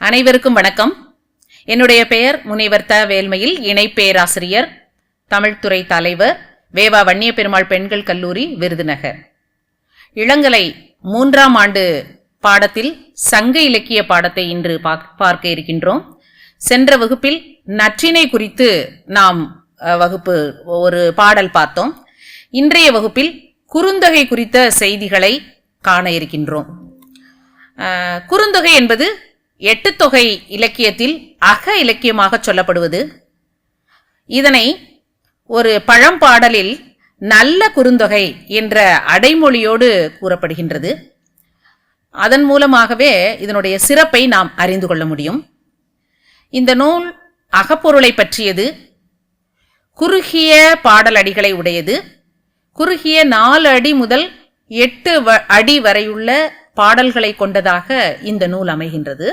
அனைவருக்கும் வணக்கம். என்னுடைய பெயர் முனைவர் த. வேல்மயில், இணை பேராசிரியர், தமிழ்துறை தலைவர், வேவா வன்னிய பெருமாள் பெண்கள் கல்லூரி, விருதுநகர். இளங்கலை 3ஆம் ஆண்டு பாடத்தில் சங்க இலக்கிய பாடத்தை இன்று பார்க்க இருக்கின்றோம். சென்ற வகுப்பில் நற்றிணை குறித்து நாம் ஒரு பாடல் பார்த்தோம். இன்றைய வகுப்பில் குறுந்தொகை குறித்த செய்திகளை காண இருக்கின்றோம். குறுந்தொகை என்பது 8 தொகை இலக்கியத்தில் அக இலக்கியமாக சொல்லப்படுவது. இதனை ஒரு பழம்பாடலில் நல்ல குறுந்தொகை என்ற அடைமொழியோடு கூறப்படுகின்றது. அதன் மூலமாகவே இதனுடைய சிறப்பை நாம் அறிந்து கொள்ள முடியும். இந்த நூல் அகப்பொருளை பற்றியது, குறுகிய பாடலடிகளை உடையது. குறுகிய 4 அடி முதல் 8 அடி வரையுள்ள பாடல்களை கொண்டதாக இந்த நூல் அமைகின்றது.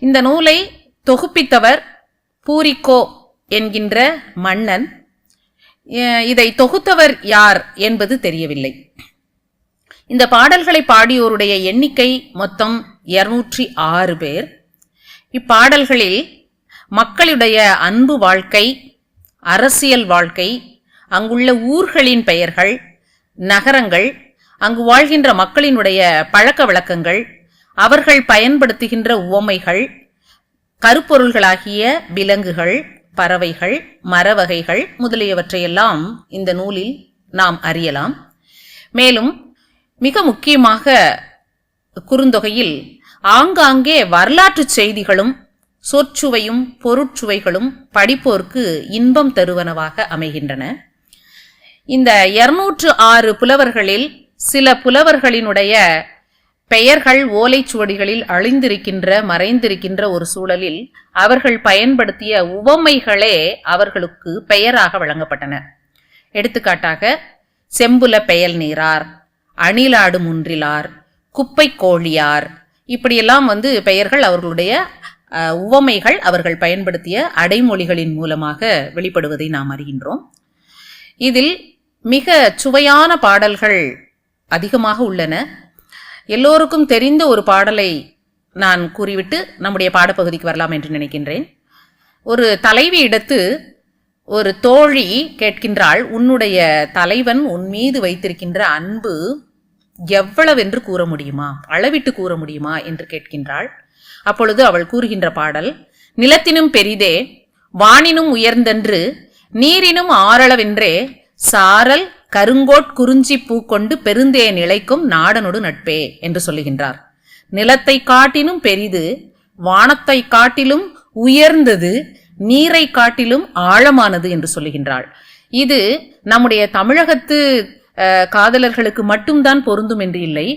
இந்த நூலை தொகுப்பித்தவர் பூரிக்கோ என்கின்ற மன்னன். இதை தொகுத்தவர் யார் என்பது தெரியவில்லை. இந்த பாடல்களை பாடியோருடைய எண்ணிக்கை மொத்தம் 206 பேர். இப்பாடல்களில் மக்களுடைய அன்பு வாழ்க்கை, அரசியல் வாழ்க்கை, அங்குள்ள ஊர்களின் பெயர்கள், நகரங்கள், அங்கு வாழ்கின்ற மக்களினுடைய பழக்க வழக்கங்கள், அவர்கள் பயன்படுத்துகின்ற உவமைகள், கருப்பொருள்களாகிய விலங்குகள், பறவைகள், மரவகைகள் முதலியவற்றையெல்லாம் இந்த நூலில் நாம் அறியலாம். மேலும் மிக முக்கியமாக குறுந்தொகையில் ஆங்காங்கே வரலாற்று செய்திகளும் சொற்சுவையும் பொருட்சுவைகளும் படிப்போர்க்கு இன்பம் தருவனவாக அமைகின்றன. இந்த 206 புலவர்களில் சில புலவர்களினுடைய பெயர்கள் ஓலைச்சுவடிகளில் அழிந்திருக்கின்ற, மறைந்திருக்கின்ற ஒரு சூழலில் அவர்கள் பயன்படுத்திய உவமைகளே அவர்களுக்கு பெயராக வழங்கப்பட்டன. எடுத்துக்காட்டாக செம்புல பெயல் நீரார், அணிலாடு முன்றிலார், குப்பை கோழியார், இப்படியெல்லாம் பெயர்கள் அவர்களுடைய உவமைகள் அவர்கள் பயன்படுத்திய அடைமொழிகளின் மூலமாக வெளிப்படுவதை நாம் அறிகின்றோம். இதில் மிக சுவையான பாடல்கள் அதிகமாக உள்ளன. எல்லோருக்கும் தெரிந்த ஒரு பாடலை நான் கூறிவிட்டு நம்முடைய பாடப்பகுதிக்கு வரலாம் என்று நினைக்கின்றேன். ஒரு தலைவி இடத்து ஒரு தோழி கேட்கின்றாள், உன்னுடைய தலைவன் உன் மீது வைத்திருக்கின்ற அன்பு எவ்வளவென்று கூற முடியுமா, அளவிட்டு கூற முடியுமா என்று கேட்கின்றாள். அப்பொழுது அவள் கூறுகின்ற பாடல், நிலத்தினும் பெரிதே, வானினும் உயர்ந்தன்று, நீரினும் ஆறளவென்றே, சாரல் கருங்கோட் குறிஞ்சி பூ கொண்டு பெருந்தே நிலைக்கும் நாடனொடு நட்பே என்று சொல்லுகின்றார். நிலத்தை காட்டிலும் பெரிது, வானத்தை காட்டிலும் உயர்ந்தது, நீரை காட்டிலும் ஆழமானது என்று சொல்லுகின்றாள். இது நம்முடைய தமிழகத்து காதலர்களுக்கு மட்டும்தான் பொருந்தும் என்று இல்லை,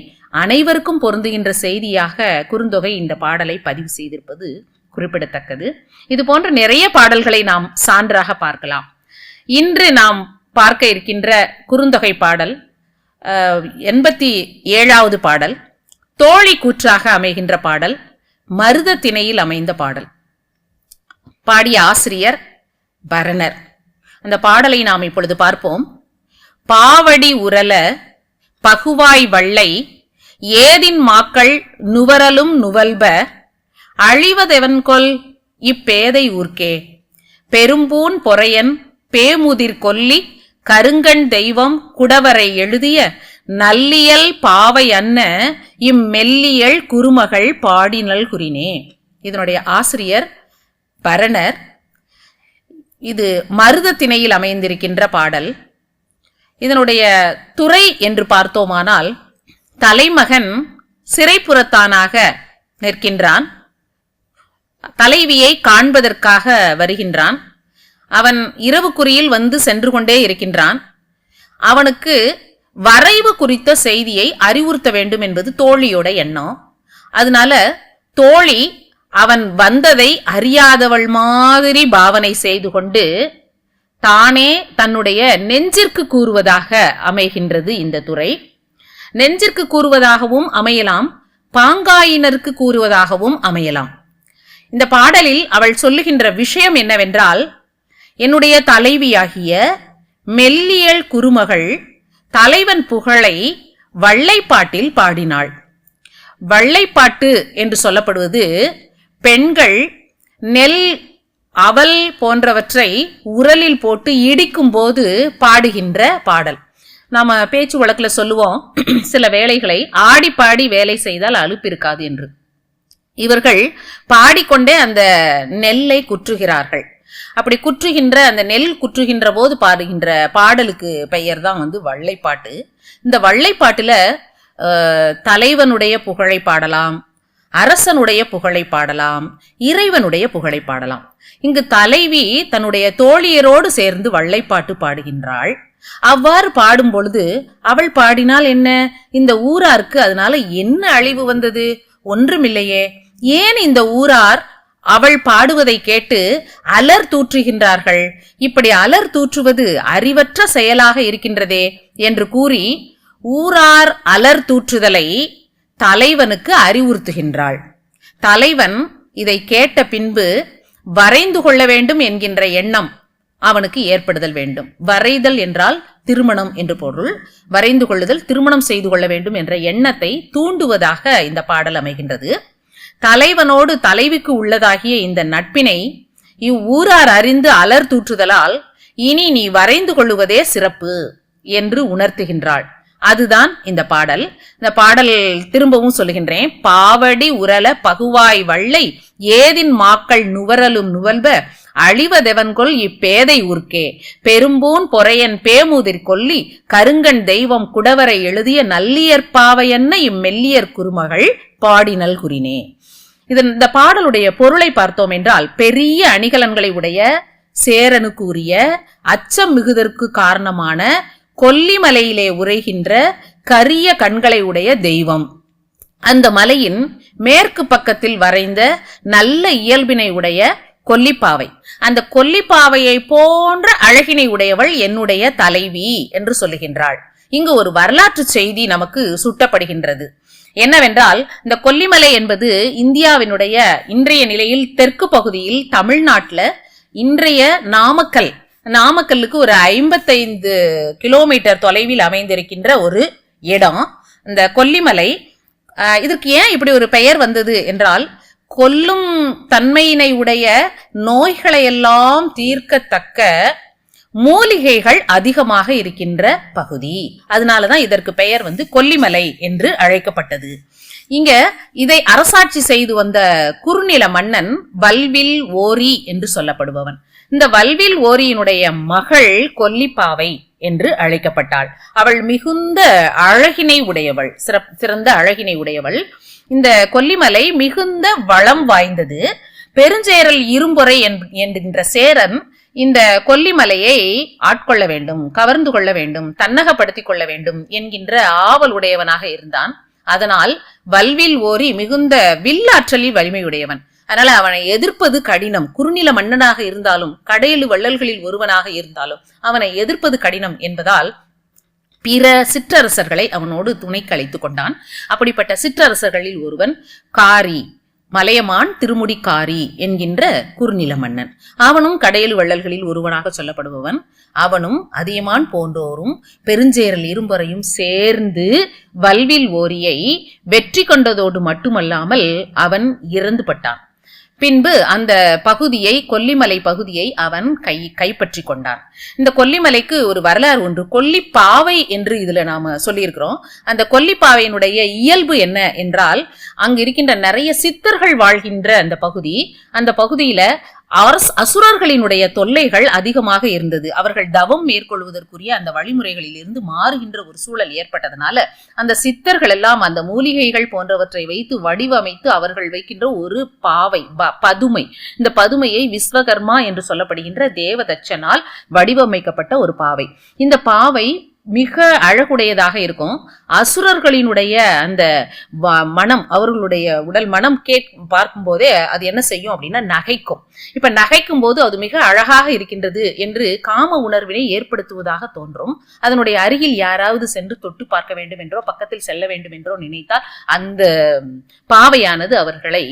அனைவருக்கும் பொருந்துகின்ற செய்தியாக குறுந்தொகை இந்த பாடலை பதிவு செய்திருப்பது குறிப்பிடத்தக்கது. இது போன்ற நிறைய பாடல்களை நாம் சான்றாக பார்க்கலாம். இன்று நாம் பார்க்க இருக்கின்ற குறுந்தொகை பாடல் 87வது பாடல், தோழி கூற்றாக அமைகின்ற பாடல், மருத திணையில் அமைந்த பாடல். பாடிய ஆசிரியர் பரணர். அந்த பாடலை நாம் இப்பொழுது பார்ப்போம். பாவடி உரல பகுவாய் வள்ளை, ஏதின் மாக்கள் நுவரலும் நுவல்ப, அழிவதெவன்கொல் இப்பேதை ஊர்க்கே, பெரும்பூன் பொறையன் பேமுதிர் கொல்லி, கருங்கண் தெய்வம் குடவரை எழுதிய நல்லியல் பாவை அன்ன இம்மெல்லியல் குறுமகள் பாடினல் குறினே. இதனுடைய ஆசிரியர் பரணர். இது மருத திணையில் அமைந்திருக்கின்ற பாடல். இதனுடைய துறை என்று பார்த்தோமானால், தலைமகன் சிறைப்புறத்தானாக நிற்கின்றான். தலைவியை காண்பதற்காக வருகின்றான். அவன் இரவுக்குறியில் சென்று கொண்டே இருக்கின்றான். அவனுக்கு வரைவு குறித்த செய்தியை அறிவுறுத்த வேண்டும் என்பது தோழியோட எண்ணம். அதனால தோழி அவன் வந்ததை அறியாதவள் மாதிரி பாவனை செய்து கொண்டு தானே தன்னுடைய நெஞ்சிற்கு கூறுவதாக அமைகின்றது இந்த துறை. நெஞ்சிற்கு கூறுவதாகவும் அமையலாம், பாங்காயினருக்கு கூறுவதாகவும் அமையலாம். இந்த பாடலில் அவள் சொல்லுகின்ற விஷயம் என்னவென்றால், என்னுடைய தலைவியாகிய மெல்லியல் குறுமகள் தலைவன் புகழை வள்ளைப்பாட்டில் பாடினாள். வள்ளைப்பாட்டு என்று சொல்லப்படுவது பெண்கள் நெல் அவல் போன்றவற்றை உரலில் போட்டு இடிக்கும் போது பாடுகின்ற பாடல். நாம பேச்சு வழக்குல சொல்லுவோம், சில வேலைகளை ஆடி பாடி வேலை செய்தால் அலுப்பு இருக்காது என்று. இவர்கள் பாடிக்கொண்டே அந்த நெல்லை குற்றுகிறார்கள். அப்படி குற்றுகின்ற அந்த நெல் குற்றுகின்ற போது பாடுகின்ற பாடலுக்கு பெயர் தான் வள்ளைப்பாட்டு. இந்த வள்ளைப்பாட்டுல தலைவனுடைய புகழை பாடலாம், அரசனுடைய புகழை பாடலாம், இறைவனுடைய புகழை பாடலாம். இங்கு தலைவி தன்னுடைய தோழியரோடு சேர்ந்து வள்ளைப்பாட்டு பாடுகின்றாள். அவ்வாறு பாடும் பொழுது அவள் பாடினால் என்ன, இந்த ஊராருக்கு அதனால என்ன அழிவு வந்தது? ஒன்றுமில்லையே. ஏன் இந்த ஊரார் அவள் பாடுவதை கேட்டு அலர் தூற்றுகின்றார்கள்? இப்படி அலர் தூற்றுவது அறிவற்ற செயலாக இருக்கின்றதே என்று கூறி ஊரார் அலர் தூற்றுதலை தலைவனுக்கு அறிவுறுத்துகின்றாள். தலைவன் இதை கேட்ட பின்பு வரைந்து கொள்ள வேண்டும் என்கின்ற எண்ணம் அவனுக்கு ஏற்படுதல் வேண்டும். வரைதல் என்றால் திருமணம் என்று பொருள். வரைந்து கொள்ளுதல், திருமணம் செய்து கொள்ள வேண்டும் என்ற எண்ணத்தை தூண்டுவதாக இந்த பாடல் அமைகின்றது. தலைவனோடு தலைவிக்கு உள்ளதாகிய இந்த நட்பினை இவ்வூரார் அறிந்து அலர் தூற்றுதலால் இனி நீ வரைந்து கொள்ளுவதே சிறப்பு என்று உணர்த்துகின்றாள். அதுதான் இந்த பாடல். இந்த பாடல் திரும்பவும் சொல்லுகின்றேன். பாவடி உரல பகுவாய் வள்ளை ஏதின் மாக்கள் நுவரலும் நுவல்ப அழிவதெவன்கொல் இப்பேதை ஊர்க்கே பெரும்பூன் பொறையன் பேமுதிர் கொல்லி கருங்கண் தெய்வம் குடவரை எழுதிய நல்லியற்பாவையன்ன இம்மெல்லியர் குறுமகள் பாடினல் குறினே. இந்த பாடலுடைய பொருளை பார்த்தோம் என்றால், பெரிய அணிகலன்களை உடைய சேரனுக்கு உரிய அச்சம் மிகுதற்கு காரணமான கொல்லிமலையிலே உரைகின்ற கரிய கண்களை உடைய தெய்வம், அந்த மலையின் மேற்கு பக்கத்தில் வரைந்த நல்ல இயல்பினை உடைய கொல்லிப்பாவை, அந்த கொல்லிப்பாவையை போன்ற அழகினை உடையவள் என்னுடைய தலைவி என்று சொல்லுகின்றாள். இங்கு ஒரு வரலாற்று செய்தி நமக்கு சுட்டப்படுகின்றது. என்னவென்றால், இந்த கொல்லிமலை என்பது இந்தியாவினுடைய இன்றைய நிலையில் தெற்கு பகுதியில் தமிழ்நாட்டில் இன்றைய நாமக்கல்லுக்கு ஒரு 55 கிலோமீட்டர் தொலைவில் அமைந்திருக்கின்ற ஒரு இடம் இந்த கொல்லிமலை. இதற்கு ஏன் இப்படி ஒரு பெயர் வந்தது என்றால், கொல்லும் தன்மையினை உடைய நோய்களையெல்லாம் தீர்க்கத்தக்க மூலிகைகள் அதிகமாக இருக்கின்ற பகுதி. அதனாலதான் இதற்கு பெயர் கொல்லிமலை என்று அழைக்கப்பட்டது. இங்க இதை அரசாட்சி செய்து வந்த குறுநில மன்னன் வல்வில் ஓரி என்று சொல்லப்படுபவன். இந்த வல்வில் ஓரியினுடைய மகள் கொல்லிப்பாவை என்று அழைக்கப்பட்டாள். அவள் மிகுந்த அழகினை உடையவள், சிறந்த அழகினை உடையவள். இந்த கொல்லிமலை மிகுந்த வளம் வாய்ந்தது. பெருஞ்சேரல் இரும்பொறை என்கின்ற சேரன் இந்த கொல்லிமலையை ஆட்கொள்ள வேண்டும், கவர்ந்து கொள்ள வேண்டும், தன்னகப்படுத்திக் கொள்ள வேண்டும் என்கின்ற ஆவல் உடையவனாக இருந்தான். அதனால் வல்வில் ஓரி மிகுந்த வில்லாற்றலில் வலிமையுடையவன். அதனால அவனை எதிர்ப்பது கடினம். குறுநில மன்னனாக இருந்தாலும், கடையெழு வள்ளல்களில் ஒருவனாக இருந்தாலும் அவனை எதிர்ப்பது கடினம் என்பதால் பிற சிற்றரசர்களை அவனோடு துணைக்கு அழைத்துக் கொண்டான். அப்படிப்பட்ட சிற்றரசர்களில் ஒருவன் காரி, மலையமான் திருமுடிக்காரி என்கின்ற குறுநில மன்னன். அவனும் கடையெழு வள்ளல்களில் ஒருவனாக சொல்லப்படுபவன். அவனும் அதியமான் போன்றோரும் பெருஞ்சேரல் இரும்பொறையும் சேர்ந்து வல்வில் ஓரியை வெற்றி கொண்டதோடு மட்டுமல்லாமல் அவன் இறந்து பட்டான். பின்பு அந்த பகுதியை, கொல்லிமலை பகுதியை அவன் கைப்பற்றி கொண்டான். இந்த கொல்லிமலைக்கு ஒரு வரலாறு ஒன்று. கொல்லிப்பாவை என்று இதுல நாம சொல்லியிருக்கிறோம். அந்த கொல்லிப்பாவையினுடைய இயல்பு என்ன என்றால், அங்கு இருக்கின்ற நிறைய சித்தர்கள் வாழ்கின்ற அந்த பகுதியில அசுரர்களினுடைய தொல்லைகள் அதிகமாக இருந்தது. அவர்கள் தவம் மேற்கொள்வதற்குரிய அந்த வழிமுறைகளில் இருந்து மாறுகின்ற ஒரு சூழல் ஏற்பட்டதனால அந்த சித்தர்கள் எல்லாம் அந்த மூலிகைகள் போன்றவற்றை வைத்து வடிவமைத்து அவர்கள் வைக்கின்ற ஒரு பாவை, பதுமை. இந்த பதுமையை விஸ்வகர்மா என்று சொல்லப்படுகின்ற தேவதச்சனால் வடிவமைக்கப்பட்ட ஒரு பாவை. இந்த பாவை மிக அழகுடையதாக இருக்கும். அசுரர்களினுடைய அந்த மனம், அவர்களுடைய உடல் மனம் பார்க்கும் போதே அது என்ன செய்யும் அப்படின்னா நகைக்கும். இப்ப நகைக்கும் போது அது மிக அழகாக இருக்கின்றது என்று காம உணர்வினை ஏற்படுத்துவதாக தோன்றும். அதனுடைய அருகில் யாராவது சென்று தொட்டு பார்க்க வேண்டும் என்றோ பக்கத்தில் செல்ல வேண்டும் என்றோ நினைத்தால் அந்த பாவையானது அவர்களை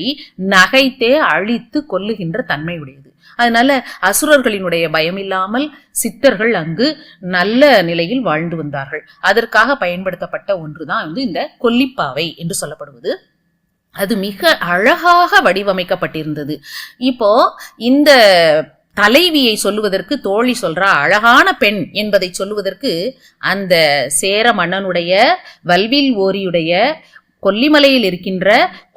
நகைத்தே அழித்து கொல்லுகின்ற தன்மை உடையது. அதனால அசுரர்களினுடைய பயம் இல்லாமல் சித்தர்கள் அங்கு நல்ல நிலையில் வாழ்ந்து வந்தார்கள். அதற்காக பயன்படுத்தப்பட்ட ஒன்றுதான் இந்த கொல்லிப்பாவை என்று சொல்லப்படுவது. அது மிக அழகாக வடிவமைக்கப்பட்டிருந்தது. இப்போ இந்த தலைவியை சொல்லுவதற்கு தோழி சொல்றா அழகான பெண் என்பதை சொல்லுவதற்கு அந்த சேர மன்னனுடைய வல்வில் ஓரியுடைய கொல்லிமலையில் இருக்கின்ற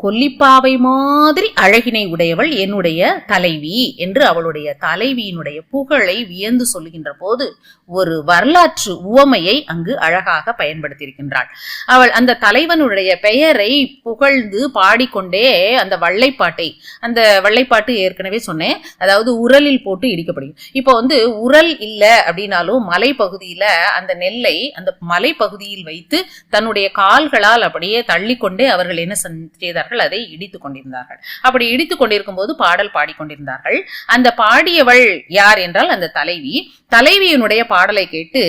கொல்லிப்பாவை மாதிரி அழகினை உடையவள் என்னுடைய தலைவி என்று அவளுடைய தலைவியினுடைய புகழை வியந்து சொல்லுகின்ற போது ஒரு வரலாற்று உவமையை அங்கு அழகாக பயன்படுத்தியிருக்கின்றாள். அவள் அந்த தலைவனுடைய பெயரை புகழ்ந்து பாடிக்கொண்டே அந்த வள்ளைப்பாட்டு ஏற்கனவே சொன்னேன், அதாவது உரலில் போட்டு இடிக்கப்படுகிறது. இப்போ உரல் இல்லை அப்படின்னாலும் மலைப்பகுதியில அந்த நெல்லை அந்த மலைப்பகுதியில் வைத்து தன்னுடைய கால்களால் அப்படியே தள்ளிக்கொண்டே அவர்கள் என்ன செய்தார்கள், அதை இடித்துக் கொண்டிருந்தார்கள். அப்படி இடித்துக் கொண்டிருக்கும் போது பாடல் பாடிக்கொண்டிருந்தார்கள். அந்த பாடியவள் யார் என்றால் அந்த தலைவியினுடைய பாடலை கேட்டு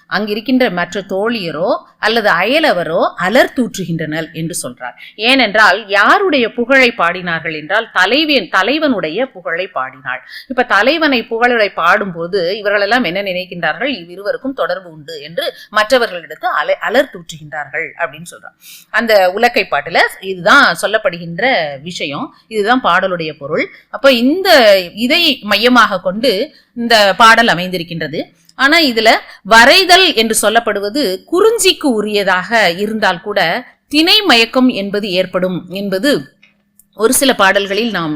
அங்கிருக்கின்ற மற்ற தோழியரோ அல்லது அயலவரோ அலர் தூற்றுகின்றனர் என்று சொல்றார். ஏனென்றால் யாருடைய புகழை பாடினார்கள் என்றால் தலைவனுடைய புகழை பாடினாள். இப்ப தலைவனை புகழை பாடும்போது இவர்களெல்லாம் என்ன நினைக்கின்றார்கள், இவ்விருவருக்கும் தொடர்பு உண்டு என்று மற்றவர்களிடத்து அலர் தூற்றுகின்றார்கள் அப்படின்னு சொல்றார். அந்த உலக்கை பாட்டுல இதுதான் சொல்லப்படுகின்ற விஷயம், இதுதான் பாடலுடைய பொருள். அப்ப இதை மையமாக கொண்டு இந்த பாடல் அமைந்திருக்கின்றது. ஆனா இதுல வரைதல் என்று சொல்லப்படுவது குறிஞ்சிக்கு உரியதாக இருந்தால் கூட திணை மயக்கம் என்பது ஏற்படும் என்பது ஒரு சில பாடல்களில் நாம்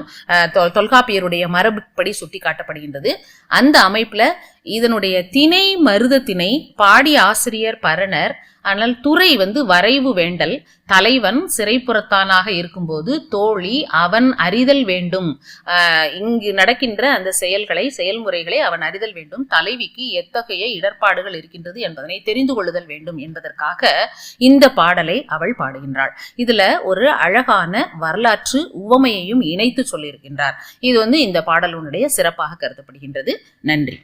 தொல்காப்பியருடைய மரபுப்படி சுட்டி காட்டப்படுகின்றது. அந்த அமைப்புல இதனுடைய திணை மருத திணை பாடிய ஆசிரியர் பரணர். ஆனால் துறை வரைவு வேண்டல். தலைவன் சிறைப்புறத்தானாக இருக்கும்போது தோழி அவன் அறிதல் வேண்டும், இங்கு நடக்கின்ற அந்த செயல்முறைகளை அவன் அறிதல் வேண்டும், தலைவிக்கு எத்தகைய இடர்பாடுகள் இருக்கின்றது என்பதனை தெரிந்து கொள்ளுதல் வேண்டும் என்பதற்காக இந்த பாடலை அவள் பாடுகின்றாள். இதுல ஒரு அழகான வரலாற்று உவமையையும் இணைத்து சொல்லியிருக்கின்றார். இது இந்த பாடலுடைய சிறப்பாக கருதப்படுகின்றது. நன்றி.